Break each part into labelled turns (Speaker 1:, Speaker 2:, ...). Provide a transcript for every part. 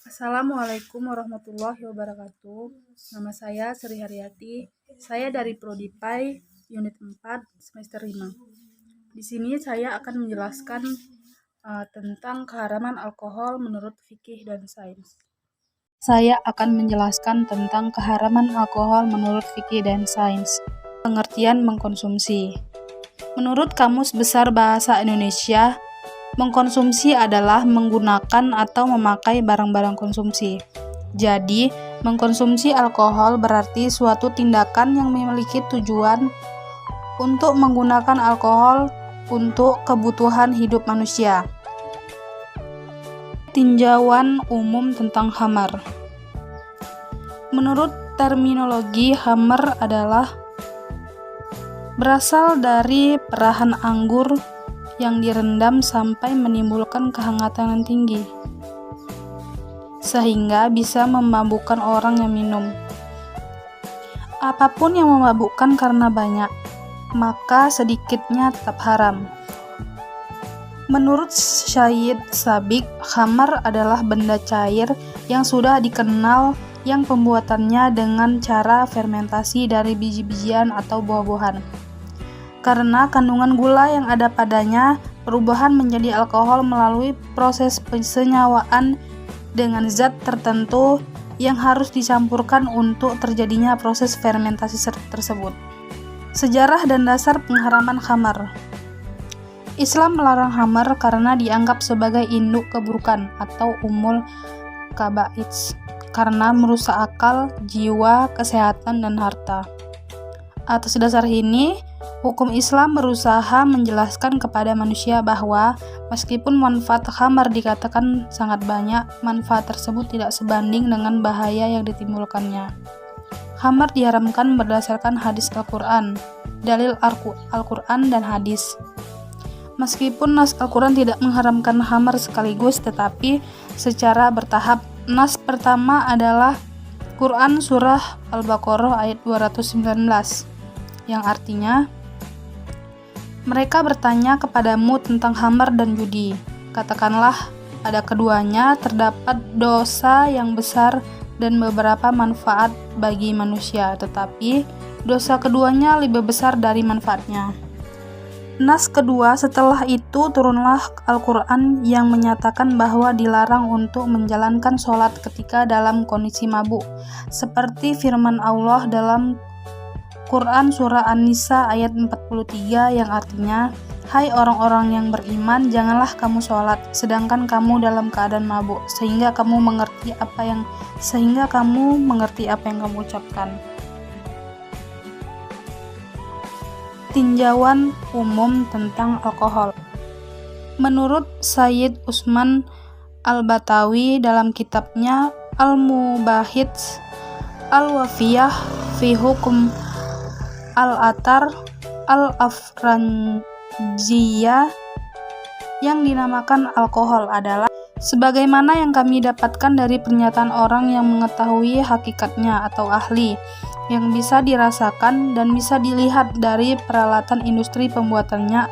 Speaker 1: Assalamualaikum warahmatullahi wabarakatuh. Nama saya Sri Haryati. Saya dari Prodi PAI Unit 4 semester 5. Di sini saya akan menjelaskan tentang keharaman alkohol menurut fikih dan sains. Saya akan menjelaskan tentang keharaman alkohol menurut fikih dan sains. Pengertian mengkonsumsi. Menurut Kamus Besar Bahasa Indonesia, mengkonsumsi adalah menggunakan atau memakai barang-barang konsumsi. Jadi, mengkonsumsi alkohol berarti suatu tindakan yang memiliki tujuan untuk menggunakan alkohol untuk kebutuhan hidup manusia. Tinjauan umum tentang khamar. Menurut terminologi, khamar adalah berasal dari perahan anggur yang direndam sampai menimbulkan kehangatan yang tinggi, sehingga bisa memabukkan orang yang minum. Apapun yang memabukkan karena banyak, maka sedikitnya tetap haram. Menurut Syed Sabiq, khamar adalah benda cair yang sudah dikenal yang pembuatannya dengan cara fermentasi dari biji-bijian atau buah-buahan. Karena kandungan gula yang ada padanya, perubahan menjadi alkohol melalui proses pensenyawaan dengan zat tertentu yang harus dicampurkan untuk terjadinya proses fermentasi tersebut. Sejarah dan dasar pengharaman khamar. Islam melarang khamar karena dianggap sebagai induk keburukan atau umul kaba'its, karena merusak akal, jiwa, kesehatan, dan harta. Atas dasar ini, hukum Islam berusaha menjelaskan kepada manusia bahwa meskipun manfaat khamar dikatakan sangat banyak, manfaat tersebut tidak sebanding dengan bahaya yang ditimbulkannya. Khamar diharamkan berdasarkan hadis Al-Quran, dalil Al-Quran dan hadis. Meskipun nas Al-Quran tidak mengharamkan khamar sekaligus, tetapi secara bertahap. Nas pertama adalah Quran Surah Al-Baqarah ayat 219, yang artinya, mereka bertanya kepadamu tentang khamar dan judi. Katakanlah, pada keduanya terdapat dosa yang besar dan beberapa manfaat bagi manusia, tetapi dosa keduanya lebih besar dari manfaatnya. Nas kedua, setelah itu turunlah Al-Quran yang menyatakan bahwa dilarang untuk menjalankan sholat ketika dalam kondisi mabuk, seperti firman Allah dalam Quran Surah An-Nisa ayat 43 yang artinya, hai orang-orang yang beriman, janganlah kamu sholat, sedangkan kamu dalam keadaan mabuk, sehingga kamu mengerti apa yang kamu ucapkan. Tinjauan umum tentang alkohol. Menurut Sayyid Usman Al-Batawi dalam kitabnya Al-Mubahits Al-Wafiyah fi Hukum Al-Atar Al-Afranjiyah, yang dinamakan alkohol adalah sebagaimana yang kami dapatkan dari pernyataan orang yang mengetahui hakikatnya atau ahli, yang bisa dirasakan dan bisa dilihat dari peralatan industri pembuatannya,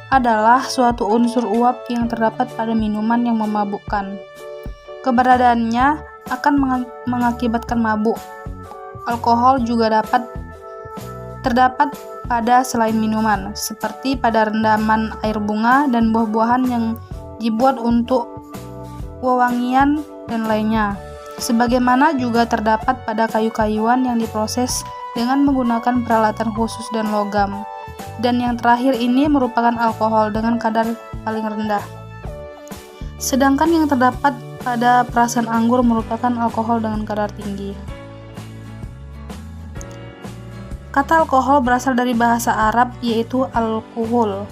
Speaker 1: adalah suatu unsur uap yang terdapat pada minuman yang memabukkan. Keberadaannya akan mengakibatkan mabuk. Alkohol juga terdapat pada selain minuman, seperti pada rendaman air bunga dan buah-buahan yang dibuat untuk wewangian dan lainnya. Sebagaimana juga terdapat pada kayu-kayuan yang diproses dengan menggunakan peralatan khusus dan logam. Dan yang terakhir ini merupakan alkohol dengan kadar paling rendah. Sedangkan yang terdapat pada perasan anggur merupakan alkohol dengan kadar tinggi. Kata alkohol berasal dari bahasa Arab yaitu alkohol.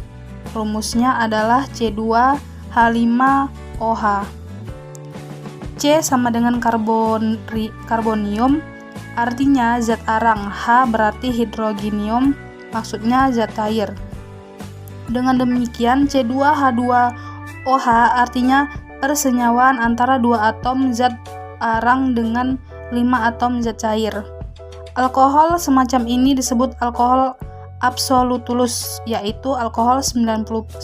Speaker 1: Rumusnya adalah C2H5OH. C sama dengan karbonium, artinya zat arang. H berarti hidrogenium, maksudnya zat cair. Dengan demikian, C2H2OH artinya persenyawaan antara dua atom zat arang dengan 5 atom zat cair. Alkohol semacam ini disebut alkohol absolutulus, yaitu alkohol 99%,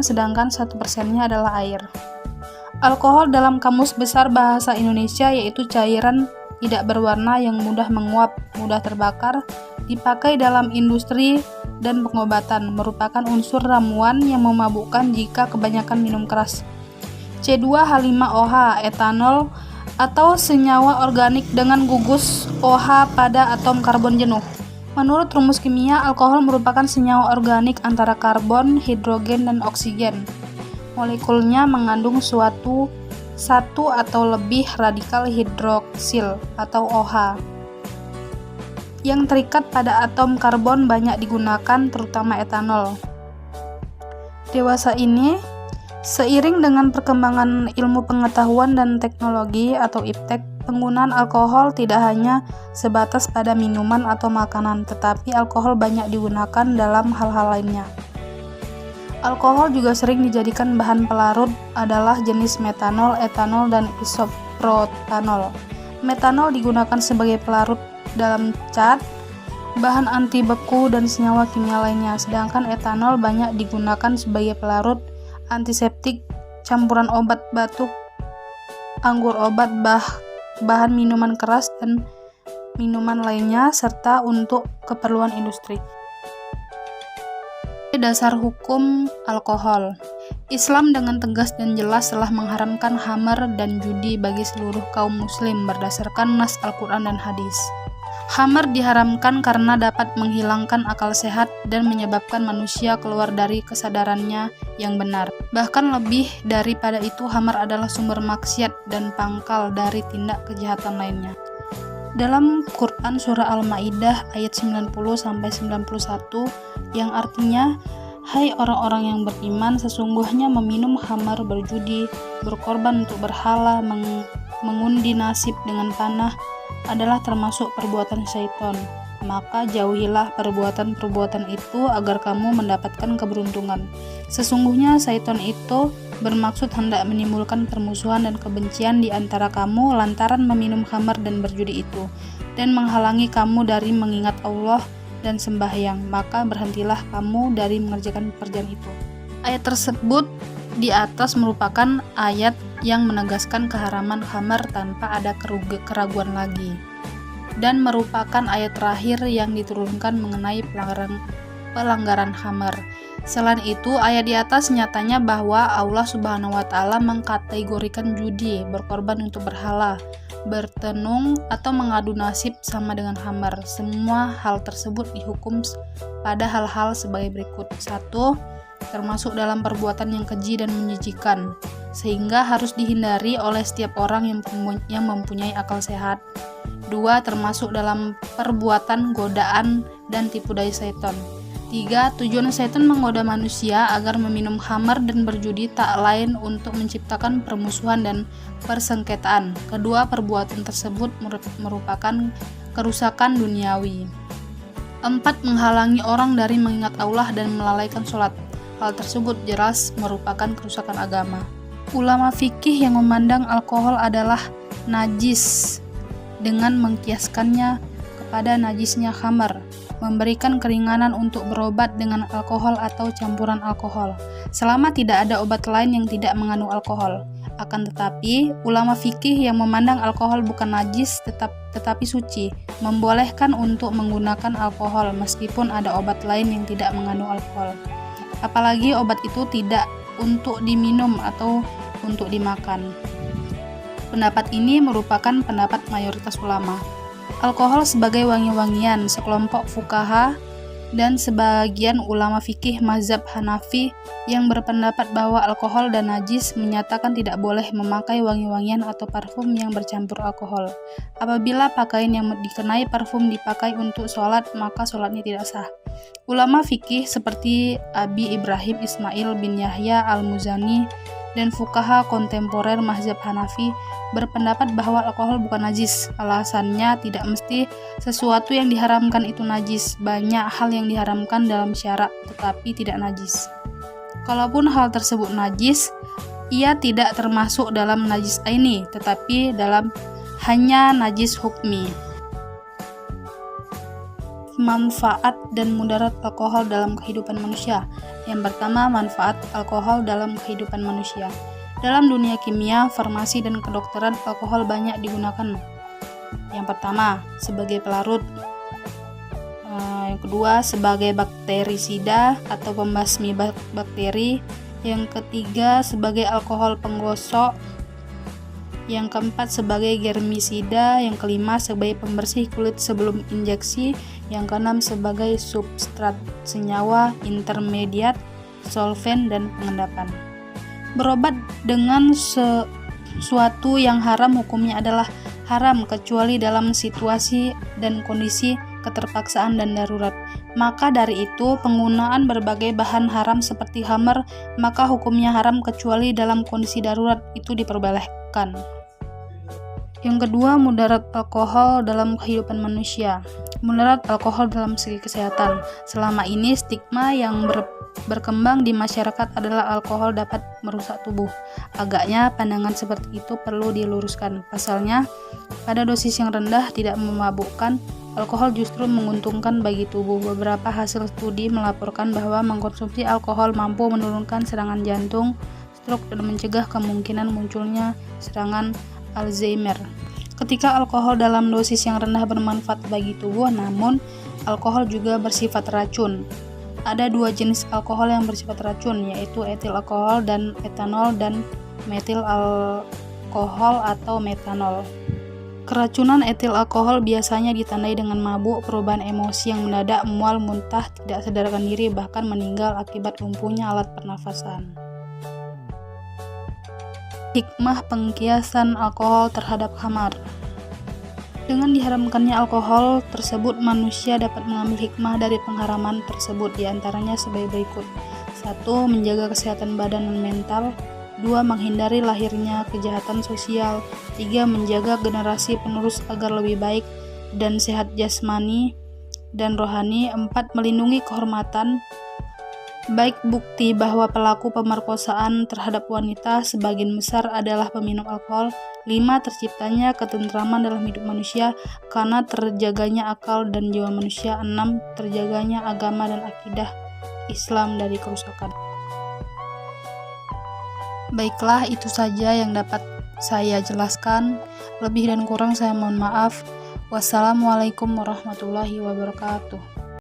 Speaker 1: sedangkan 1%-nya adalah air. Alkohol dalam Kamus Besar Bahasa Indonesia yaitu cairan tidak berwarna yang mudah menguap, mudah terbakar, dipakai dalam industri dan pengobatan, merupakan unsur ramuan yang memabukkan jika kebanyakan minum keras. C2H5OH, etanol atau senyawa organik dengan gugus OH pada atom karbon jenuh. Menurut rumus kimia, alkohol merupakan senyawa organik antara karbon, hidrogen, dan oksigen. Molekulnya mengandung satu atau lebih radikal hidroksil atau OH yang terikat pada atom karbon banyak digunakan, terutama etanol. Dewasa ini, seiring dengan perkembangan ilmu pengetahuan dan teknologi atau iptek, penggunaan alkohol tidak hanya sebatas pada minuman atau makanan, tetapi alkohol banyak digunakan dalam hal-hal lainnya. Alkohol juga sering dijadikan bahan pelarut adalah jenis metanol, etanol, dan isoprotanol. Metanol digunakan sebagai pelarut dalam cat, bahan anti beku, dan senyawa kimia lainnya, sedangkan etanol banyak digunakan sebagai pelarut, antiseptik, campuran obat batuk, anggur obat, bahan minuman keras, dan minuman lainnya, serta untuk keperluan industri. Dasar hukum alkohol. Islam dengan tegas dan jelas telah mengharamkan khamar dan judi bagi seluruh kaum muslim berdasarkan nas Al-Quran dan hadis. Khamar diharamkan karena dapat menghilangkan akal sehat dan menyebabkan manusia keluar dari kesadarannya yang benar. Bahkan lebih daripada itu, khamar adalah sumber maksiat dan pangkal dari tindak kejahatan lainnya. Dalam Quran surah Al-Maidah ayat 90-91 yang artinya, "Hai orang-orang yang beriman, sesungguhnya meminum khamar, berjudi, berkorban untuk berhala, mengundi nasib dengan panah adalah termasuk perbuatan syaitan. Maka jauhilah perbuatan-perbuatan itu agar kamu mendapatkan keberuntungan. Sesungguhnya syaitan itu bermaksud hendak menimbulkan permusuhan dan kebencian di antara kamu lantaran meminum khamar dan berjudi itu, dan menghalangi kamu dari mengingat Allah dan sembahyang, maka berhentilah kamu dari mengerjakan pekerjaan itu." Ayat tersebut di atas merupakan ayat yang menegaskan keharaman khamar tanpa ada keraguan lagi, dan merupakan ayat terakhir yang diturunkan mengenai pelanggaran khamar. Selain itu, ayat di atas nyatanya bahwa Allah Subhanahu wa Ta'ala mengkategorikan judi, berkorban untuk berhala, bertenung, atau mengadu nasib sama dengan khamar. Semua hal tersebut dihukum pada hal-hal sebagai berikut. 1. Termasuk dalam perbuatan yang keji dan menjijikan, sehingga harus dihindari oleh setiap orang yang mempunyai akal sehat. 2. Termasuk dalam perbuatan godaan dan tipu daya setan. 3. Tujuan setan menggoda manusia agar meminum khamar dan berjudi tak lain untuk menciptakan permusuhan dan persengketaan. Kedua perbuatan tersebut merupakan kerusakan duniawi. 4. Menghalangi orang dari mengingat Allah dan melalaikan sholat. Hal tersebut jelas merupakan kerusakan agama. Ulama fikih yang memandang alkohol adalah najis dengan mengkiaskannya kepada najisnya khamar, memberikan keringanan untuk berobat dengan alkohol atau campuran alkohol, selama tidak ada obat lain yang tidak mengandung alkohol. Akan tetapi, ulama fikih yang memandang alkohol bukan najis tetapi suci, membolehkan untuk menggunakan alkohol meskipun ada obat lain yang tidak mengandung alkohol. Apalagi obat itu tidak untuk diminum atau untuk dimakan. Pendapat ini merupakan pendapat mayoritas ulama. Alkohol sebagai wangi-wangian, sekelompok fuqaha dan sebagian ulama fikih mazhab Hanafi yang berpendapat bahwa alkohol dan najis menyatakan tidak boleh memakai wangi-wangian atau parfum yang bercampur alkohol. Apabila pakaian yang dikenai parfum dipakai untuk sholat, maka sholatnya tidak sah. Ulama fikih seperti Abi Ibrahim Ismail bin Yahya al-Muzani dan fuqaha kontemporer mazhab Hanafi berpendapat bahwa alkohol bukan najis. Alasannya tidak mesti sesuatu yang diharamkan itu najis. Banyak hal yang diharamkan dalam syarak tetapi tidak najis. Kalaupun hal tersebut najis, ia tidak termasuk dalam najis aini, tetapi dalam hanya najis hukmi. Manfaat dan mudarat alkohol dalam kehidupan manusia. Yang pertama, manfaat alkohol dalam kehidupan manusia. Dalam dunia kimia, farmasi, dan kedokteran, alkohol banyak digunakan. Yang pertama, sebagai pelarut. Yang kedua, sebagai bakterisida atau pembasmi bakteri. Yang ketiga, sebagai alkohol penggosok. Yang keempat, sebagai germisida. Yang kelima, sebagai pembersih kulit sebelum injeksi. Yang keenam, sebagai substrat senyawa intermediat, solven, dan pengendapan. Berobat dengan sesuatu yang haram hukumnya adalah haram kecuali dalam situasi dan kondisi keterpaksaan dan darurat. Maka dari itu, penggunaan berbagai bahan haram seperti khamar maka hukumnya haram kecuali dalam kondisi darurat, itu diperbolehkan. Yang kedua, mudarat alkohol dalam kehidupan manusia. Mudarat alkohol dalam segi kesehatan. Selama ini stigma yang berkembang di masyarakat adalah alkohol dapat merusak tubuh. Agaknya pandangan seperti itu perlu diluruskan. Pasalnya, pada dosis yang rendah tidak memabukkan, alkohol justru menguntungkan bagi tubuh. Beberapa hasil studi melaporkan bahwa mengkonsumsi alkohol mampu menurunkan serangan jantung, stroke, dan mencegah kemungkinan munculnya serangan Alzheimer. Ketika alkohol dalam dosis yang rendah bermanfaat bagi tubuh, namun alkohol juga bersifat racun. Ada dua jenis alkohol yang bersifat racun, yaitu etil alkohol dan etanol dan metil alkohol atau metanol. Keracunan etil alkohol biasanya ditandai dengan mabuk, perubahan emosi yang mendadak, mual, muntah, tidak sadarkan diri, bahkan meninggal akibat lumpuhnya alat pernafasan. Hikmah pengkiasan alkohol terhadap khamar. Dengan diharamkannya alkohol tersebut, manusia dapat mengambil hikmah dari pengharaman tersebut, diantaranya sebagai berikut. 1. Menjaga kesehatan badan dan mental. 2. Menghindari lahirnya kejahatan sosial. 3. Menjaga generasi penerus agar lebih baik dan sehat jasmani dan rohani. 4. Melindungi kehormatan. Baik bukti bahwa pelaku pemerkosaan terhadap wanita sebagian besar adalah peminum alkohol. 5. Terciptanya ketentraman dalam hidup manusia karena terjaganya akal dan jiwa manusia. 6. Terjaganya agama dan akidah Islam dari kerusakan. Baiklah, itu saja yang dapat saya jelaskan. Lebih dan kurang saya mohon maaf. Wassalamualaikum warahmatullahi wabarakatuh.